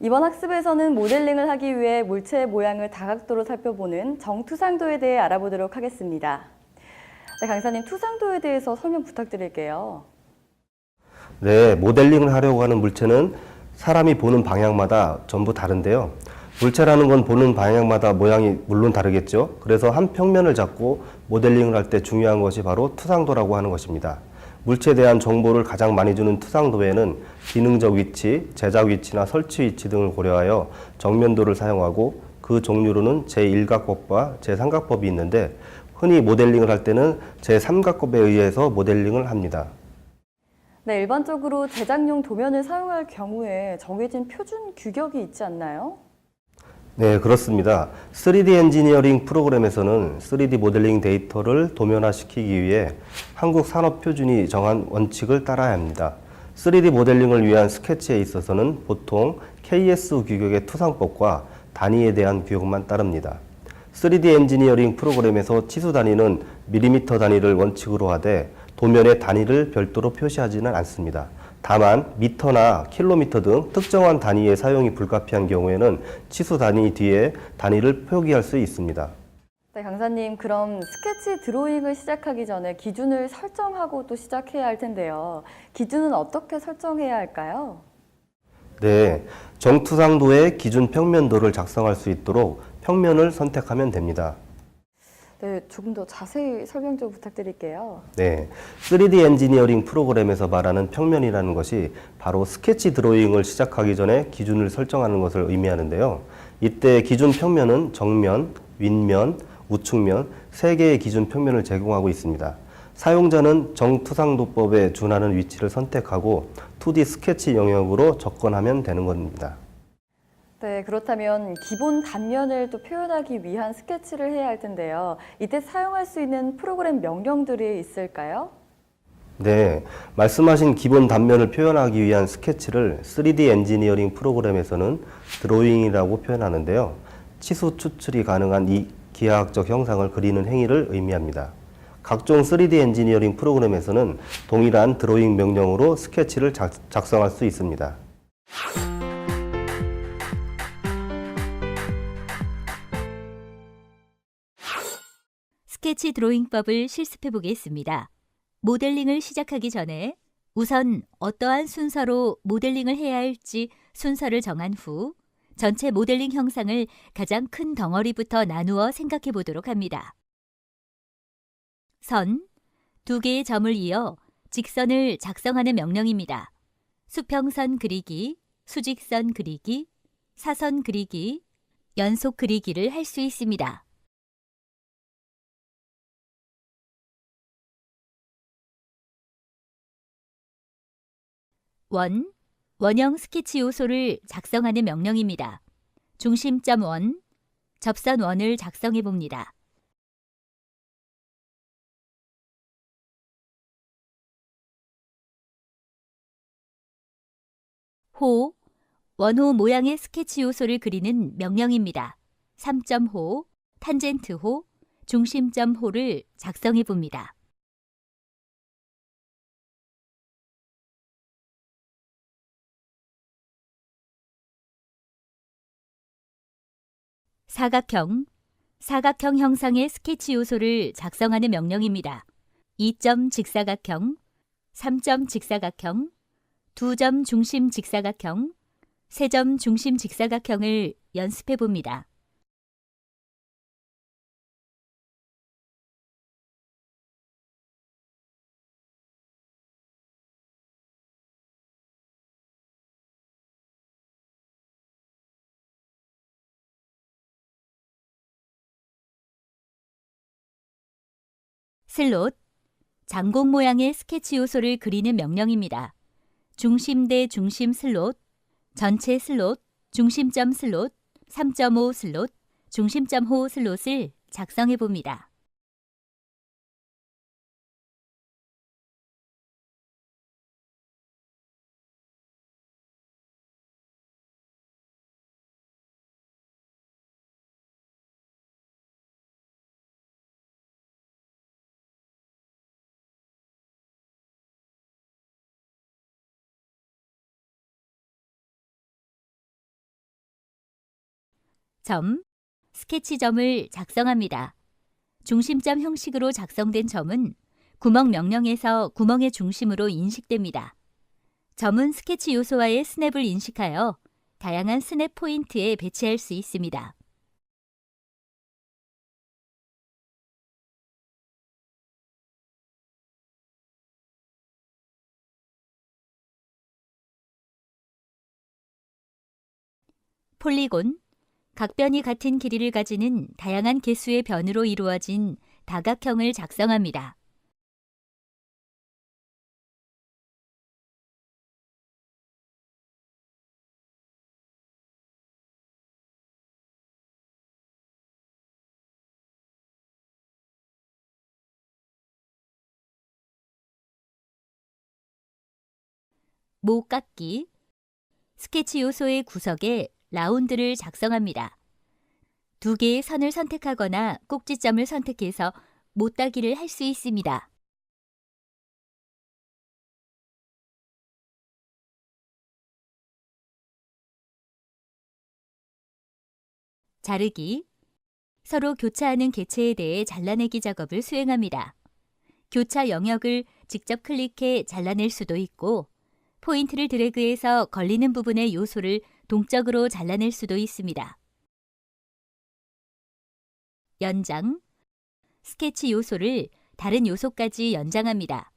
이번 학습에서는 모델링을 하기 위해 물체의 모양을 다각도로 살펴보는 정투상도에 대해 알아보도록 하겠습니다. 네, 강사님, 투상도에 대해서 설명 부탁드릴게요. 네, 모델링을 하려고 하는 물체는 사람이 보는 방향마다 전부 다른데요. 물체라는 건 보는 방향마다 모양이 물론 다르겠죠. 그래서 한 평면을 잡고 모델링을 할 때 중요한 것이 바로 투상도라고 하는 것입니다. 물체에 대한 정보를 가장 많이 주는 투상도에는 기능적 위치, 제작 위치나 설치 위치 등을 고려하여 정면도를 사용하고 그 종류로는 제1각법과 제3각법이 있는데 흔히 모델링을 할 때는 제3각법에 의해서 모델링을 합니다. 네, 일반적으로 제작용 도면을 사용할 경우에 정해진 표준 규격이 있지 않나요? 네, 그렇습니다. 3D 엔지니어링 프로그램에서는 3D 모델링 데이터를 도면화시키기 위해 한국 산업표준이 정한 원칙을 따라야 합니다. 3D 모델링을 위한 스케치에 있어서는 보통 KS 규격의 투상법과 단위에 대한 규격만 따릅니다. 3D 엔지니어링 프로그램에서 치수 단위는 밀리미터 단위를 원칙으로 하되 도면의 단위를 별도로 표시하지는 않습니다. 다만 미터나 킬로미터 등 특정한 단위의 사용이 불가피한 경우에는 치수 단위 뒤에 단위를 표기할 수 있습니다. 네, 강사님, 그럼 스케치 드로잉을 시작하기 전에 기준을 설정하고 또 시작해야 할 텐데요. 기준은 어떻게 설정해야 할까요? 네, 정투상도의 기준 평면도를 작성할 수 있도록 평면을 선택하면 됩니다. 네, 조금 더 자세히 설명 좀 부탁드릴게요. 네, 3D 엔지니어링 프로그램에서 말하는 평면이라는 것이 바로 스케치 드로잉을 시작하기 전에 기준을 설정하는 것을 의미하는데요. 이때 기준 평면은 정면, 윗면, 우측면 3개의 기준 평면을 제공하고 있습니다. 사용자는 정투상도법에 준하는 위치를 선택하고 2D 스케치 영역으로 접근하면 되는 겁니다. 네, 그렇다면 기본 단면을 또 표현하기 위한 스케치를 해야 할 텐데요. 이때 사용할 수 있는 프로그램 명령들이 있을까요? 네, 말씀하신 기본 단면을 표현하기 위한 스케치를 3D 엔지니어링 프로그램에서는 드로잉이라고 표현하는데요. 치수 추출이 가능한 이 기하학적 형상을 그리는 행위를 의미합니다. 각종 3D 엔지니어링 프로그램에서는 동일한 드로잉 명령으로 스케치를 작성할 수 있습니다. 스케치 드로잉법을 실습해 보겠습니다. 모델링을 시작하기 전에 우선 어떠한 순서로 모델링을 해야 할지 순서를 정한 후 전체 모델링 형상을 가장 큰 덩어리부터 나누어 생각해 보도록 합니다. 선, 2개의 점을 이어 직선을 작성하는 명령입니다. 수평선 그리기, 수직선 그리기, 사선 그리기, 연속 그리기를 할 수 있습니다. 원형 스케치 요소를 작성하는 명령입니다. 중심점 원, 접선 원을 작성해 봅니다. 호, 원호 모양의 스케치 요소를 그리는 명령입니다. 3점호, 탄젠트호, 중심점 호를 작성해 봅니다. 사각형 형상의 스케치 요소를 작성하는 명령입니다. 2점 직사각형, 3점 직사각형, 2점 중심 직사각형, 3점 중심 직사각형을 연습해 봅니다. 슬롯, 장공 모양의 스케치 요소를 그리는 명령입니다. 중심 대 중심 슬롯, 전체 슬롯, 중심점 슬롯, 3.5 슬롯, 중심점 호 슬롯을 작성해 봅니다. 점, 스케치점을 작성합니다. 중심점 형식으로 작성된 점은 구멍 명령에서 구멍의 중심으로 인식됩니다. 점은 스케치 요소와의 스냅을 인식하여 다양한 스냅 포인트에 배치할 수 있습니다. 폴리곤, 각 변이 같은 길이를 가지는 다양한 개수의 변으로 이루어진 다각형을 작성합니다. 모깎기, 스케치 요소의 구석에 라운드를 작성합니다. 두 개의 선을 선택하거나 꼭지점을 선택해서 못따기를 할 수 있습니다. 자르기, 서로 교차하는 개체에 대해 잘라내기 작업을 수행합니다. 교차 영역을 직접 클릭해 잘라낼 수도 있고, 포인트를 드래그해서 걸리는 부분의 요소를 동적으로 잘라낼 수도 있습니다. 연장, 스케치 요소를 다른 요소까지 연장합니다.